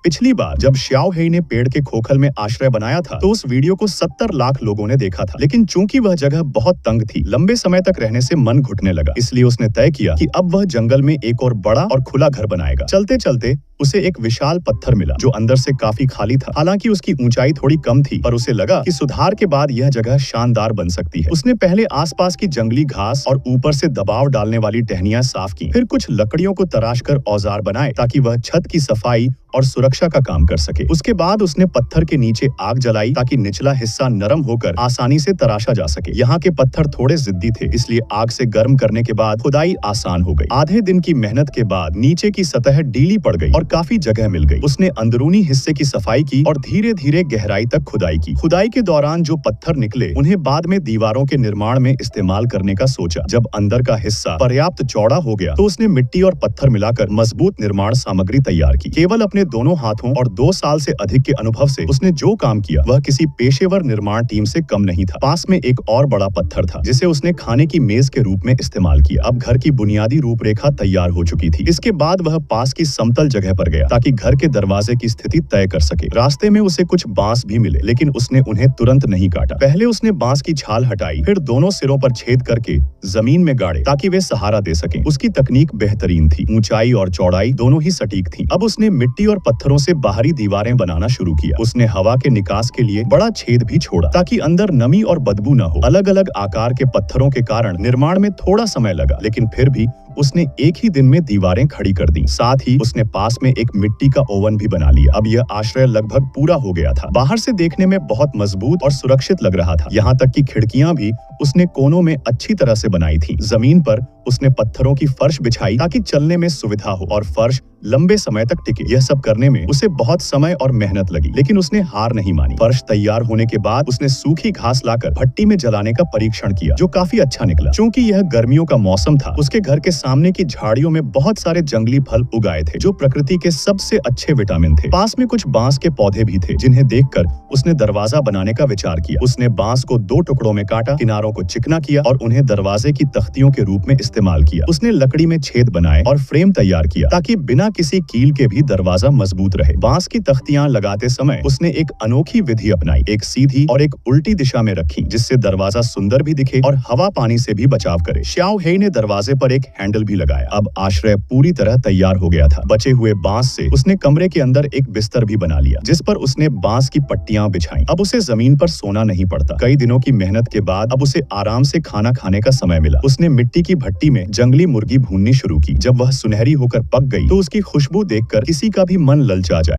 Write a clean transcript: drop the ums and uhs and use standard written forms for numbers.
पिछली बार जब श्याओ हेई ने पेड़ के खोखल में आश्रय बनाया था तो उस वीडियो को 70 लाख लोगों ने देखा था, लेकिन चूंकि वह जगह बहुत तंग थी, लंबे समय तक रहने से मन घुटने लगा। इसलिए उसने तय किया कि अब वह जंगल में एक और बड़ा और खुला घर बनाएगा। चलते चलते उसे एक विशाल पत्थर मिला जो अंदर से काफी खाली था। हालांकि उसकी ऊंचाई थोड़ी कम थी, पर उसे लगा कि सुधार के बाद यह जगह शानदार बन सकती है। उसने पहले आसपास की जंगली घास और ऊपर से दबाव डालने वाली टहनियां साफ की, फिर कुछ लकड़ियों को तराश कर औजार बनाए ताकि वह छत की सफाई और सुरक्षा का काम कर सके। उसके बाद उसने पत्थर के नीचे आग जलाई ताकि निचला हिस्सा नरम होकर आसानी से तराशा जा सके। यहाँ के पत्थर थोड़े जिद्दी थे, इसलिए आग से गर्म करने के बाद खुदाई आसान हो गई। आधे दिन की मेहनत के बाद नीचे की सतह ढीली पड़ गई और काफी जगह मिल गई। उसने अंदरूनी हिस्से की सफाई की और धीरे धीरे गहराई तक खुदाई की। खुदाई के दौरान जो पत्थर निकले उन्हें बाद में दीवारों के निर्माण में इस्तेमाल करने का सोचा। जब अंदर का हिस्सा पर्याप्त चौड़ा हो गया तो उसने मिट्टी और पत्थर मिलाकर मजबूत निर्माण सामग्री तैयार की। केवल अपने दोनों हाथों और 2 साल से अधिक के अनुभव से उसने जो काम किया वह किसी पेशेवर निर्माण टीम से कम नहीं था। पास में एक और बड़ा पत्थर था जिसे उसने खाने की मेज के रूप में इस्तेमाल किया। अब घर की बुनियादी रूपरेखा तैयार हो चुकी थी। इसके बाद वह पास की समतल जगह पर गया ताकि घर के दरवाजे की स्थिति तय कर सके। रास्ते में उसे कुछ बांस भी मिले, लेकिन उसने उन्हें तुरंत नहीं काटा। पहले उसने बांस की छाल हटाई, फिर दोनों सिरों पर छेद करके जमीन में गाड़े ताकि वे सहारा दे सकें। उसकी तकनीक बेहतरीन थी, ऊंचाई और चौड़ाई दोनों ही सटीक थी। अब उसने मिट्टी और पत्थरों से बाहरी दीवारें बनाना शुरू किया। उसने हवा के निकास के लिए बड़ा छेद भी छोड़ा ताकि अंदर नमी और बदबू न हो। अलग अलग आकार के पत्थरों के कारण निर्माण में थोड़ा समय लगा, लेकिन फिर भी उसने एक ही दिन में दीवारें खड़ी कर दी। साथ ही उसने पास में एक मिट्टी का ओवन भी बना लिया। अब यह आश्रय लगभग पूरा हो गया था। बाहर से देखने में बहुत मजबूत और सुरक्षित लग रहा था। यहाँ तक कि खिड़कियां भी उसने कोनों में अच्छी तरह से बनाई थी। जमीन पर उसने पत्थरों की फर्श बिछाई ताकि चलने में सुविधा हो और फर्श लंबे समय तक टिके। यह सब करने में उसे बहुत समय और मेहनत लगी, लेकिन उसने हार नहीं मानी। फर्श तैयार होने के बाद उसने सूखी घास लाकर भट्टी में जलाने का परीक्षण किया, जो काफी अच्छा निकला। चूंकि यह गर्मियों का मौसम था, उसके घर के सामने की झाड़ियों में बहुत सारे जंगली फल उगाए थे जो प्रकृति के सबसे अच्छे विटामिन थे। पास में कुछ बांस के पौधे भी थे जिन्हें देखकर उसने दरवाजा बनाने का विचार किया। उसने बांस को 2 टुकड़ों में काटा, किनारों को चिकना किया और उन्हें दरवाजे की तख्तियों के रूप में इस्तेमाल किया। उसने लकड़ी में छेद बनाए और फ्रेम तैयार किया ताकि बिना किसी कील के भी दरवाजा मजबूत रहे। बांस की तख्तियां लगाते समय उसने एक अनोखी विधि अपनाई, एक सीधी और एक उल्टी दिशा में रखी, जिससे दरवाजा सुंदर भी दिखे और हवा पानी से भी बचाव करे। श्याओ हेई ने दरवाजे पर एक हैंडल भी लगाया। अब आश्रय पूरी तरह तैयार हो गया था। बचे हुए बांस से उसने कमरे के अंदर एक बिस्तर भी बना लिया, जिस पर उसने बांस की पट्टियां बिछाई। अब उसे जमीन पर सोना नहीं पड़ता। कई दिनों की मेहनत के बाद अब उसे आराम से खाना खाने का समय मिला। उसने मिट्टी की भट्टी में जंगली मुर्गी भूननी शुरू की। जब वह सुनहरी होकर पक गई तो उसकी खुशबू देखकर किसी का भी मन ललचा जाए।